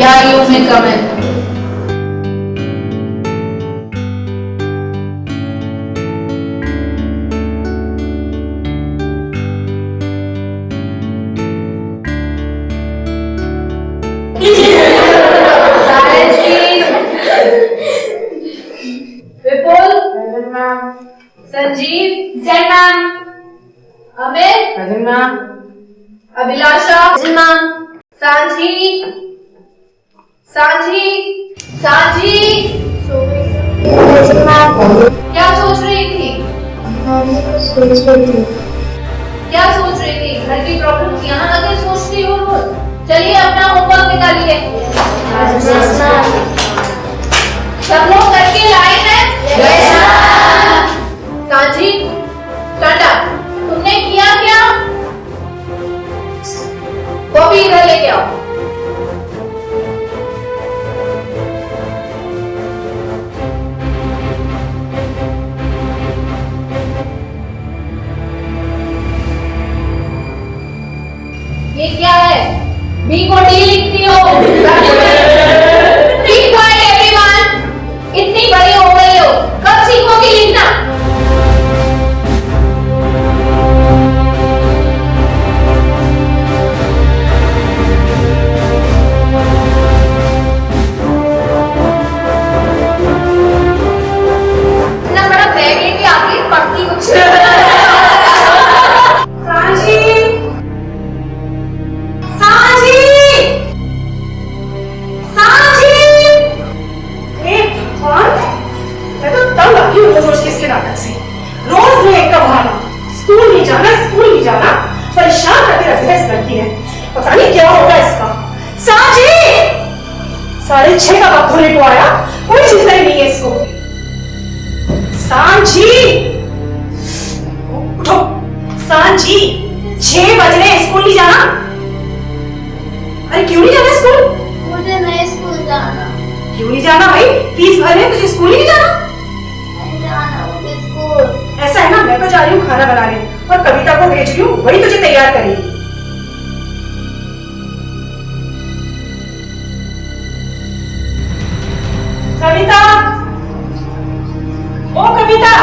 या you may कम इन। विपुल, संजीव, जय ma'am, Amit, ma'am, अभिलाषा, ma'am, सांझी, सांझी, सांझी, क्या सोच रही थी? क्या सोच रही थी? घर की प्रॉब्लम यहाँ आके सोचती हो रोज। चलिए अपना होमवर्क निकालिए। सब लोग करके लाए हैं? सांझी, टाटा, तुमने किया क्या? कॉपी इधर लेके आओ। ये क्या है? बी को डी लिखती हो। एवरीवन, इतनी बड़ी हो गई हो, कब सीखोगी लिखना? इतना बड़ा बैग लेके आके पढ़ती कुछ परेशान करके रखती है। पता नहीं क्या होगा इसका। सांझी, 6:30 का वक्त होने को आया, कोई चिंता ही नहीं है इसको। सांझी, उठो। सांझी, 6 बज रहे, स्कूल नहीं जाना? अरे क्यों नहीं जाना स्कूल? मुझे नहीं स्कूल जाना। क्यों नहीं जाना भाई? फीस भरे, तुझे स्कूल ही नहीं जाना? नहीं जाना मुझे स्कूल। ऐसा है ना, मैं तो जा रही हूँ खाना बनाने और कविता को भेज रही हूँ, वही तुझे तैयार करेगी। कविता, ओ कविता।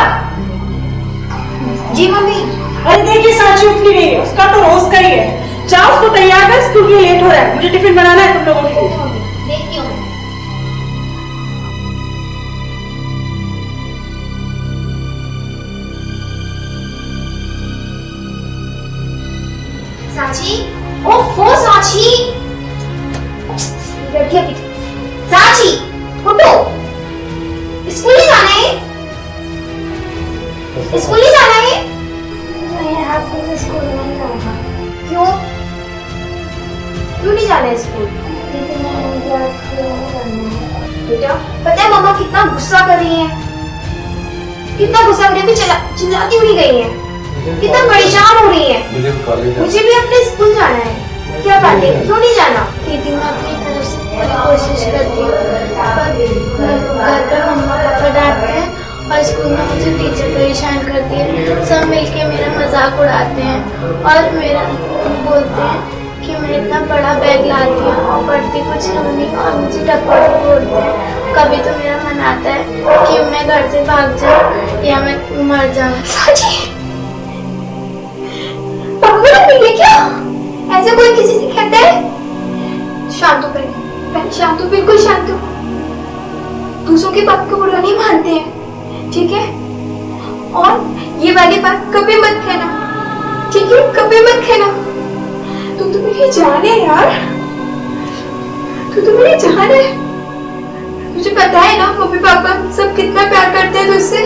जी मम्मी। अरे देखिए सांची उठ नहीं रही है, उसका तो रोज का ही है। जाओ उसको तैयार कर, स्कूल के लिए लेट हो रहा है, मुझे टिफिन बनाना है तुम लोगों के लिए। देखती हूँ। सांची, ओफो सांची, सांची, उठो, स्कूल ही जाना है? स्कूल ही जाना है? मैं आज स्कूल नहीं जाऊंगा। क्यों? क्यों नहीं जाना है स्कूल? बेटा, पता है मम्मा कितना गुस्सा कर रही है? कितना गुस्सा कर रही है? अभी चिल्लाती हुई गई है, कितना परेशान हो रही है। मुझे भी अपने स्कूल जाना है। क्या बात है, क्यों नहीं जाना? दीदी मैं अपनी तरफ से पूरी कोशिश करती हूँ, पर घर पर मम्मा पापा डांटते हैं और स्कूल में मुझे टीचर परेशान करती है। सब मिलके मेरा मजाक उड़ाते हैं और मेरा बोलते हैं कि मैं इतना बड़ा बैग लाती हूँ और पढ़ती कुछ नहीं और मुझे टप्पड़ बोलते हैं। कभी तो मेरा मन आता है कि मैं घर से भाग जाऊँ या मैं मर जाऊँ। क्या ऐसे कोई किसी से कहता है? शांत हो पहले शांत हो, बिल्कुल शांत हो। दूसरों की बात को बुरा नहीं मानते हैं, ठीक है? और ये वाली बात कभी मत कहना, ठीक है? कभी मत कहना। तू तो मेरी जान है यार, तू तो मेरी जान है। मुझे पता है ना मम्मी पापा सब कितना प्यार करते हैं तुझसे,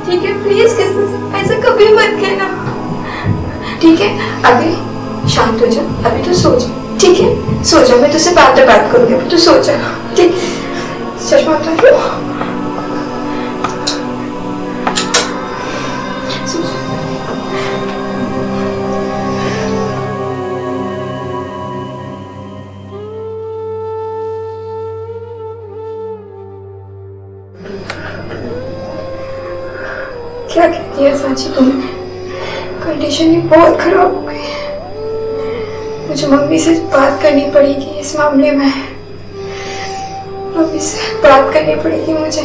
ठीक है? प्लीज किसी से ऐसा कभी मत कहना, ठीक है? अभी शांत हो जा, अभी तो सो जा, ठीक है? सो जा, मैं तुझसे बाद में बात करूंगी, अभी तो सो जा, ठीक? चश्मा उतार लो। क्या कहती है सांची तुमने? कंडीशन ही बहुत खराब हो गई है, मुझे मम्मी से बात करनी पड़ेगी इस मामले में। अभी से बात करनी पड़ेगी मुझे।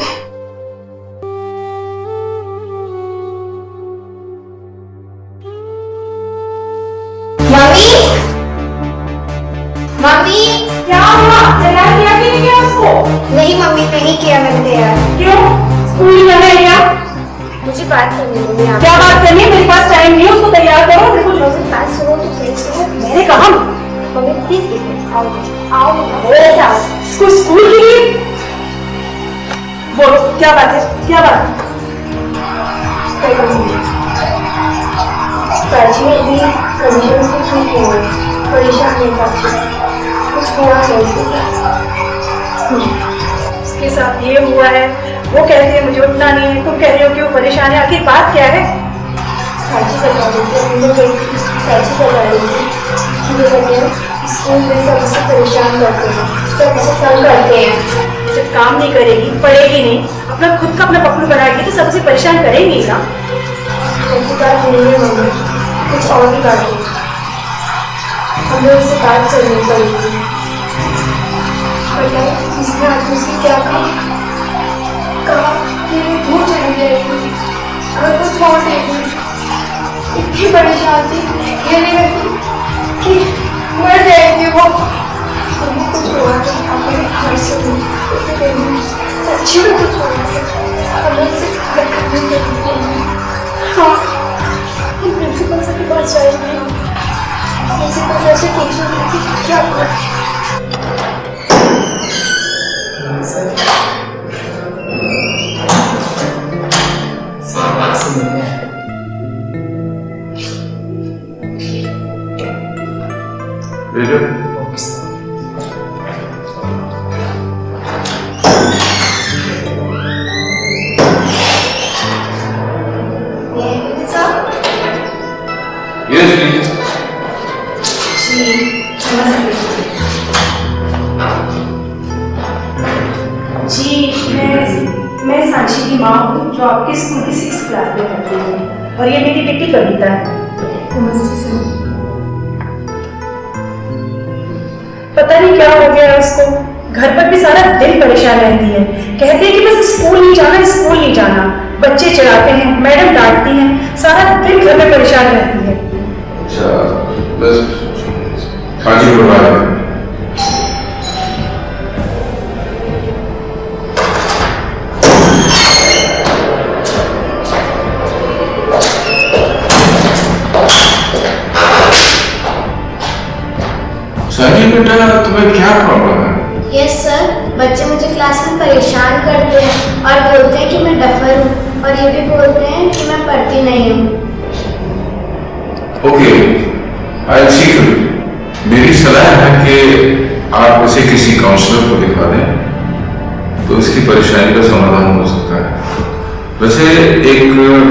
मम्मी, मम्मी, क्या हुआ? तैयार किया कि नहीं किया उसको? नहीं मम्मी, नहीं किया मैंने तैयार। क्यों? स्कूल नहीं जाना है क्या? मुझे बात करनी है मम्मी। क्या बात करनी है? मेरे पास टाइम नहीं है, उसको तैयार करो। देखो जो बात सुनो तो सही सुनो। मैंने कहा मम्मी प्लीज आओ आओ आओ। स्कूल के लिए बोलो, क्या बात है? क्या बात? प्राची अभी कंडीशन को ठीक नहीं हुई, परेशान नहीं करती, कुछ हुआ है उसके साथ ये हुआ है, वो कहती है मुझे उठना नहीं है, तुम कह रही हो कि वो परेशान है, आखिर बात क्या है? साची करवा रही थी, मुझे साची करवा रही थी, मुझे कहते हैं स्कूल में सबसे परेशान करते हैं, सबसे तंग करते हैं। जब काम नहीं करेगी, पढ़ेगी नहीं, अपना खुद का अपना पकड़ बनाएगी तो सबसे परेशान करेंगी ना। ऐसी बात नहीं है मम्मी, कुछ और भी बात है, हमें उससे बात करनी पड़ेगी। बताओ उसने आज मुझसे क्या कहा कि वो चली जाएगी, अगर कुछ और देगी। इतनी परेशान थी, ये नहीं करती कि मर जाएगी वो। हमें कुछ हुआ तो हमें घर से सच्ची में कुछ हुआ तो हमें उससे बात करनी पड़ेगी। हाँ, हम प्रिंसिपल से भी पास जाएंगे, प्रिंसिपल सर से पूछेंगे कि क्या हुआ। Yes, please. जी, मैं सांची की माँ हूँ जो आपके स्कूल की 6th क्लास में पढ़ती हूँ, और ये मेरी बेटी कविता है। पता नहीं क्या हो गया उसको, घर पर भी सारा दिन परेशान रहती है, कहती है कि बस स्कूल नहीं जाना, स्कूल नहीं जाना। बच्चे चिढ़ाते हैं, मैडम डांटती हैं, सारा दिन घर में परेशान रहती है। अच्छा, बस खांसी को बाहर है। सनी बेटा, तुम्हें क्या प्रॉब्लम है? यस सर, बच्चे मुझे क्लास में परेशान करते हैं और बोलते हैं कि मैं डफर हूँ, और ये भी बोलते हैं कि मैं पढ़ती नहीं हूँ। Okay, I see you. मेरी सलाह है कि आप इसे किसी काउंसलर को दिखा दें, तो इसकी परेशानी का समाधान हो सकता है। वैसे एक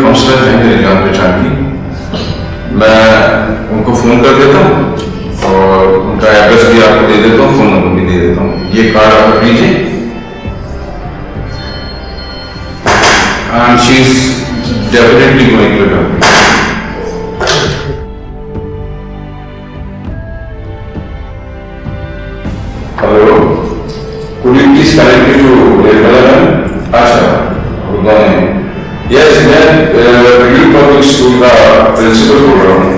काउंसलर है मेरे जान पहचान की, मैं उनको फोन कर देता हूँ और उनका एड्रेस भी आपको दे देता हूँ, फोन नंबर भी दे देता हूँ। ये कार्ड आप रख लीजिए। And she is definitely going to help. Hello, could you please connect me to level? अच्छा, गुड मॉर्निंग। यस, मैं रिव्यू पब्लिक स्कूल का प्रिंसिपल बोल रहा हूँ।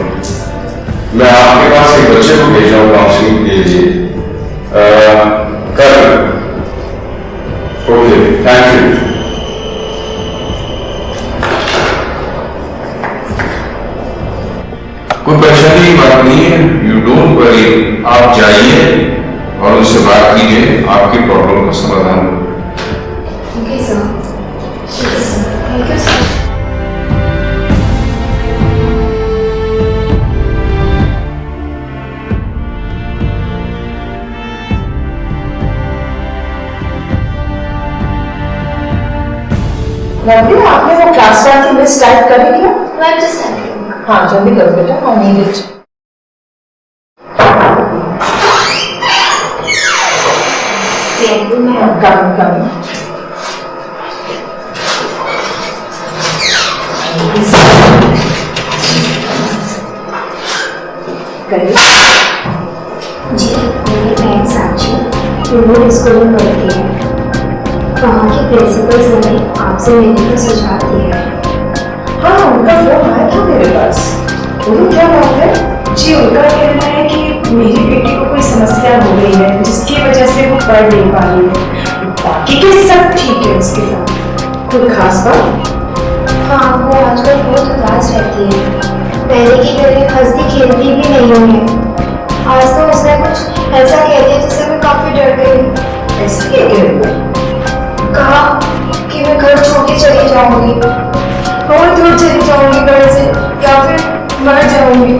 मैं आपके पास एक बच्चे को भेज रहा हूँ काउंसलिंग के लिए कल। Okay, thank you. कोई परेशानी की बात नहीं है, यू डोंट वरी। आप जाइए और उनसे बात कीजिए, आपकी प्रॉब्लम का समाधान होगा। Okay sir, thank you sir. Ravi, आपने वो क्लास वर्क की लिस्ट टाइप करी क्या? मैं जस्ट सेंड करूँगा। हाँ, जल्दी करो बेटा, I need it. Thank you ma'am. Come जी, मेरी बहन साक्षी वो स्कूल में पढ़ती है। वहाँ के प्रिंसिपल्स ने आपसे मिलने का सुझाव दिया है। हाँ, उनका फोन आया था मेरे पास। बोलो क्या बात है? जी, उनका कहना है कि मेरी बेटी को कोई समस्या हो गई है जिसकी वजह से वो पढ़ नहीं पा रही है। बाकी के सब ठीक है उसके साथ। कोई खास बात? हाँ, वो आजकल बहुत उदास रहती है। पहले की तरह हंसती खेलती भी नहीं है। आज तो उसने कुछ ऐसा कह दिया जिससे मैं काफी डर गई। ऐसा क्या कह रही हो? कहा कि मैं घर छोड़ के चली जाऊंगी और दूर चली जाऊंगी घर से, या फिर मर जाऊंगी।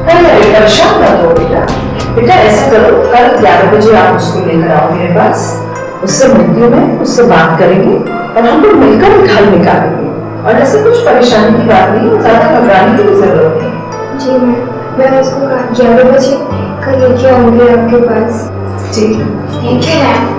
अरे परेशान मत हो बेटा। बेटा ऐसा करो, कल 11 बजे आप उसको लेकर आओ मेरे पास। उससे मिलती हूँ मैं, उससे बात करेंगे और हम लोग मिलकर एक हल निकालेंगे। और ऐसे कुछ परेशानी की बात नहीं है, ज्यादा घबराने की भी जरूरत नहीं। जी, मैं उसको 11 बजे कल लेके आऊंगी आपके पास। ठीक है, थैंक यू मैम।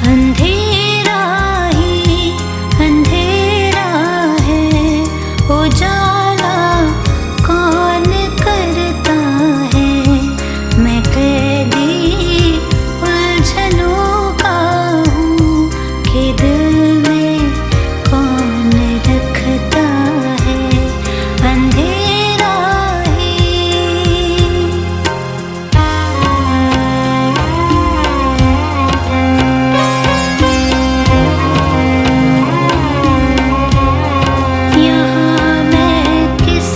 अंधेरा ही अंधेरा है, उजाला कौन करता है। मैं कैदी उलझनों का हूँ कि दिल में कौन रखता है। अंधेरा यहाँ मैं किस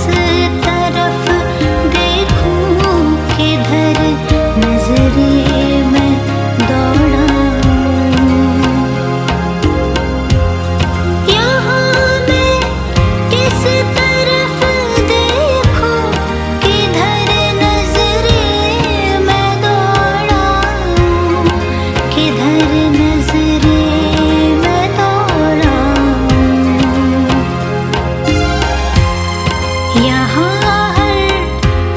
तरफ देखूं, किधर नजरे मैं दौड़ाऊं। यहाँ मैं किस तरफ देखूं, किधर नजरे मैं दौड़ाऊं, किधर नजरे मैं दौड़ाऊं। यहाँ हर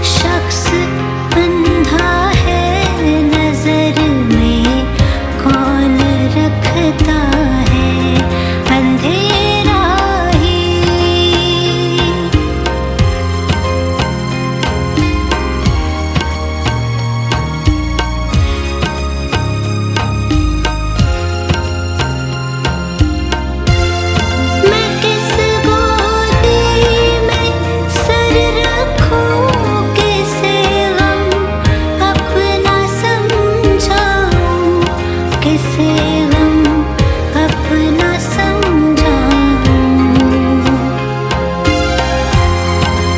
शख्स अंधा है, नजर में कौन रखता है। अंधेरा ही मैं किस गोदी में सर रखूं, किसे गम अपना समझाऊं, किसे गम अपना समझाऊं।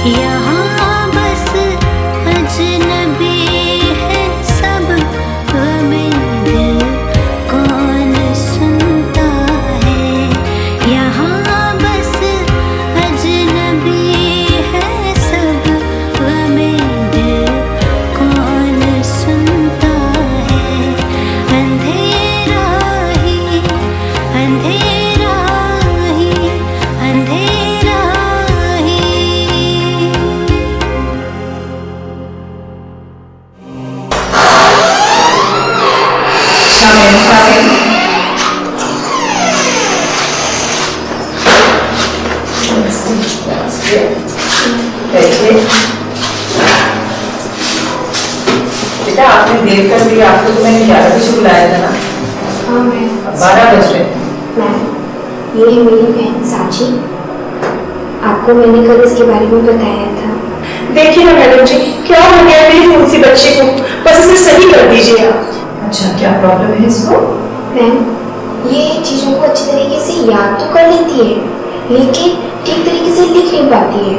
यहाँ बस अजनबी है सब, हमें दिल कौन सुनता है। यहाँ बस अजनबी है सब, हमें दिल कौन सुनता है। अंधेरा ही अंधेरा ही अंधेरा ही। बेटा आपने देर कर दी, आपको तो मैंने 11 बजे बुलाया था ना। हाँ मैम। 12 बज रहे। मैम, ये है मेरी बहन साची। आपको मैंने कल इसके बारे में बताया था। देखिए ना मैडम जी, क्या हो गया मेरी फूंसी बच्चे को, बस इसे सही कर दीजिए आप। अच्छा, क्या प्रॉब्लम है इसको? मैम, ये चीजों को अच्छी तरीके से याद तो कर लेती है, लेकिन ठीक तरीके से लिख नहीं पाती है।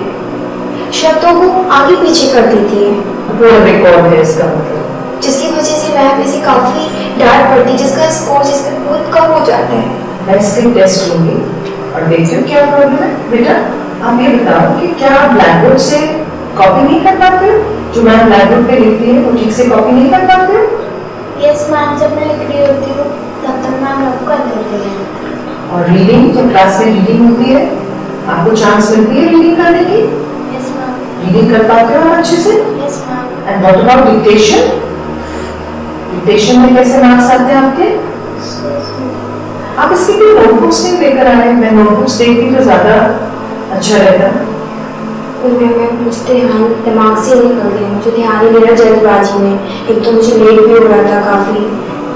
शब्दों को आगे पीछे कर देती है। पूरा रिकॉर्ड है इसका मतलब। जिसकी वजह से मैम इसे काफी डांट पड़ती है, जिसका स्कोर जिसका बहुत कम हो जाता है। मैं इसकी टेस्ट लूंगी और देखती हूँ क्या प्रॉब्लम है। बेटा आप ये बताओ कि क्या आप ब्लैक बोर्ड से कॉपी नहीं कर पाते हो? जो मैम ब्लैक बोर्ड पे लिखती है वो ठीक से कॉपी नहीं कर पाते हो? यस मैम, जब मैं लिख रही होती हूँ तब तक मैम नोट कर देती है। और रीडिंग, जब क्लास में रीडिंग होती है आपको चांस मिलती है रीडिंग करने की? Yes ma'am. रीडिंग कर पाते हो आप अच्छे से? Yes ma'am. And what about dictation? Dictation में कैसे मार्क्स आते हैं आपके? आप इसके लिए नोटबुक्स नहीं लेकर आए? मैं नोटबुक्स देखती तो ज्यादा अच्छा रहता। मुझे दिमाग से निकल गया, मुझे ध्यान नहीं रहा जल्दबाजी में, एक तो मुझे लेट भी हो रहा था काफी।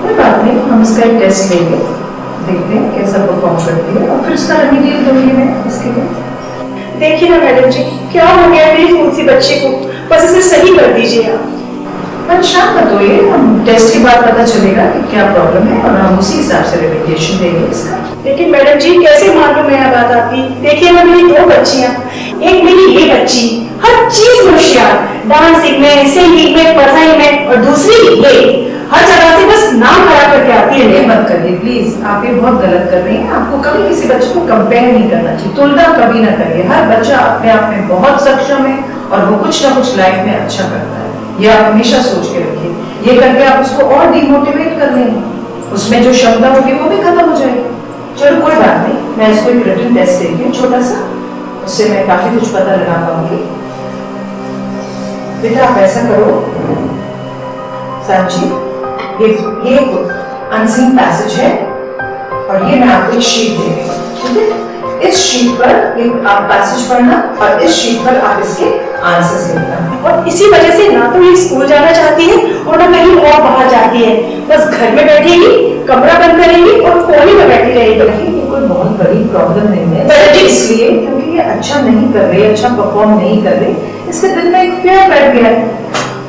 कोई बात नहीं, हम इसका एक टेस्ट लेंगे, देखते हैं कैसा परफॉर्म करती है और फिर उसका रेमेडियल दूंगी मैं इसके लिए। देखिए ना मैडम जी, क्या हो गया मेरी फूसी बच्चे को, बस इसे सही कर दीजिए आप। परेशान मत होइए, हम टेस्ट के बाद पता चलेगा कि क्या प्रॉब्लम है और हम उसी हिसाब से रेमेडिएशन देंगे इसका। लेकिन मैडम जी कैसे मानूं मैं यह बात आपकी? देखिए ना मेरी 2 बच्चियां, एक मेरी ये बच्ची हर चीज में होशियार, डांसिंग में, सिंगिंग में, पढ़ाई में, और दूसरी ये हर जगह से बस नाम खराब करके आती है। ये मत करिए प्लीज, आप ये बहुत गलत कर रही हैं। आपको कभी किसी बच्चे को कंपेयर नहीं करना चाहिए, तुलना कभी ना करिए। हर बच्चा अपने आप में बहुत सक्षम है और वो कुछ ना कुछ लाइफ में अच्छा करता है, ये आप हमेशा सोच के रखिए। ये करके आप उसको और डिमोटिवेट कर लेंगे, उसमें जो क्षमता होगी वो भी खत्म हो जाएगी। चलो कोई बात नहीं, मैं इसको एक रिटन टेस्ट देती हूँ छोटा सा, उससे मैं काफी कुछ पता लगा पाऊंगी। बेटा आप ऐसा करो सांची, ये अनसीन पैसेज है और ये मैं आपको एक शीट दे रही हूँ, ठीक है? इस शीट पर एक आप पैसेज पढ़ना और इस शीट पर आप इसके आंसर्स लिखना। और इसी वजह से ना तो ये स्कूल जाना चाहती है और ना कहीं और बाहर जाती है, बस घर में बैठेगी, कमरा बंद करेगी और कोने में बैठी रहेगी। ये कोई बहुत बड़ी प्रॉब्लम नहीं है, मैडम जी इसलिए क्योंकि ये अच्छा नहीं कर रही, अच्छा परफॉर्म नहीं कर रही, इसके दिल में एक फेयर बैठ गया है।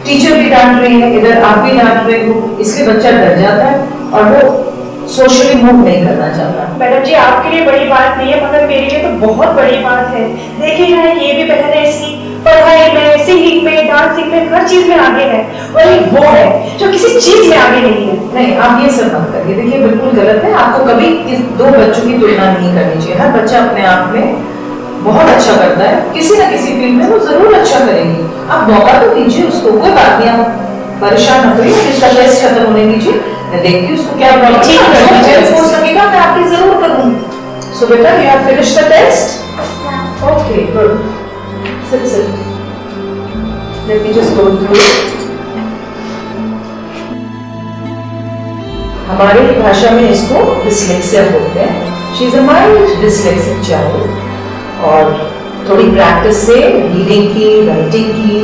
टीचर भी डांट रही है, इधर आप भी डांट रहे हो, इसलिए बच्चा डर जाता है और वो सोशली मूव नहीं करना चाहता। मैडम जी आपके लिए बड़ी बात नहीं है, मगर मेरे लिए तो बहुत बड़ी बात है। देखिए ना ये भी बहन है, इसकी पढ़ाई में, सिंगिंग में, डांसिंग में, हर चीज में आगे है, और एक वो है जो किसी चीज में आगे नहीं है। नहीं, आप ये सब मत करिए, देखिए बिल्कुल गलत है। आपको कभी इस 2 बच्चों की तुलना नहीं करनी चाहिए। हर बच्चा अपने आप में बहुत अच्छा करता है, किसी ना किसी फील्ड में वो जरूर अच्छा करेगी। आप मौका तो दीजिए उसको, कोई बात नहीं, आप परेशान मत होइए, इसका टेस्ट खत्म होने दीजिए, मैं देखती हूँ उसको क्या प्रॉब्लम है, हो सकेगा मैं आपकी जरूर करूँगी। सो बेटा you have finished the test? Okay good, sit sit, let me just go through. हमारी भाषा में इसको डिसलेक्सिया बोलते हैं। She is a mild dyslexic child और थोड़ी प्रैक्टिस से रीडिंग की, राइटिंग की,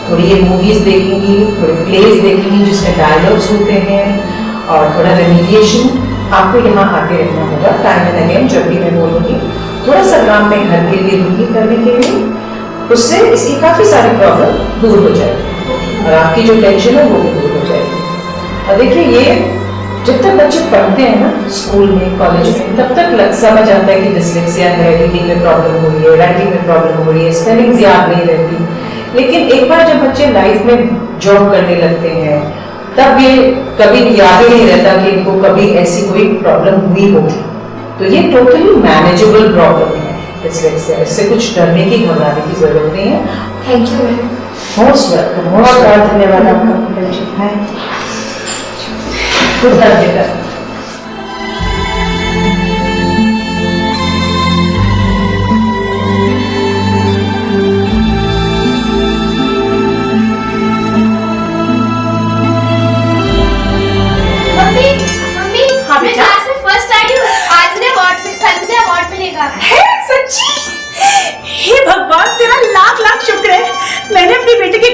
थोड़ी ये मूवीज देखेंगी, थोड़े प्लेज देखेंगी जिसमें डायलॉग्स होते हैं और थोड़ा रेमेडिएशन आपको यहाँ आके रखना होगा टाइम एंड अगेन। जब भी मैं बोलूँगी थोड़ा सा काम मैं घर के लिए दूंगी करने के लिए, उससे इसकी काफी सारी प्रॉब्लम दूर हो जाएगी और आपकी जो टेंशन है वो भी दूर हो जाएगी। और देखिए ये जब तक बच्चे पढ़ते हैं ना स्कूल में, कॉलेज में, तब तक समझ आता है कि डिसलेक्सिया है, रीडिंग में प्रॉब्लम हो रही है, राइटिंग में प्रॉब्लम हो रही है, स्पेलिंग्स याद नहीं रहती। लेकिन एक बार जब बच्चे लाइफ में जॉब करने लगते हैं तब ये कभी याद ही नहीं रहता कि इनको कभी ऐसी कोई प्रॉब्लम हुई होगी। तो ये टोटली मैनेजेबल प्रॉब्लम है डिसलेक्सिया, इससे कुछ डरने की, घबराने की जरूरत नहीं है। Thank you ma'am. Most welcome, बहुत बहुत धन्यवाद आपका। खुद बेटा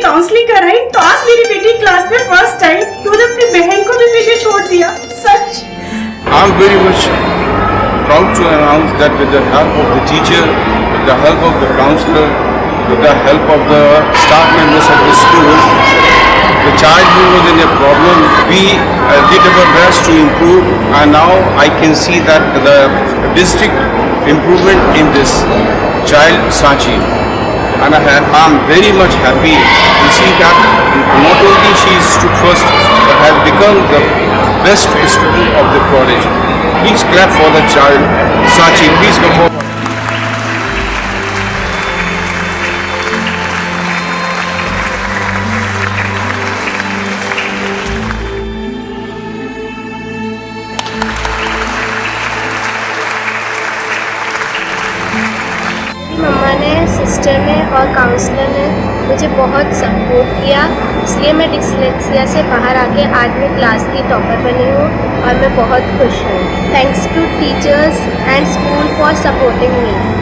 काउंसलिंग कराई तो आज मेरी बेटी क्लास में फर्स्ट आई। तूने अपनी बहन को भी पीछे छोड़ दिया, सच। I'm very much proud to announce that with the help of the teacher, with the help of the counselor, with the help of the staff members of the school, the child who was in a problem, we did our best to improve, and now I can see that the district improvement in this child Sachi. And I'm very much happy to see that not only she stood first but has become the best student of the college. Please clap for the child Sachi. Please come forward. Master ने और counsellor ने मुझे बहुत support किया, इसलिए मैं dyslexia से बाहर आके आज मैं क्लास की टॉपर बनी हूँ और मैं बहुत खुश हूँ। Thanks to teachers and school for supporting me.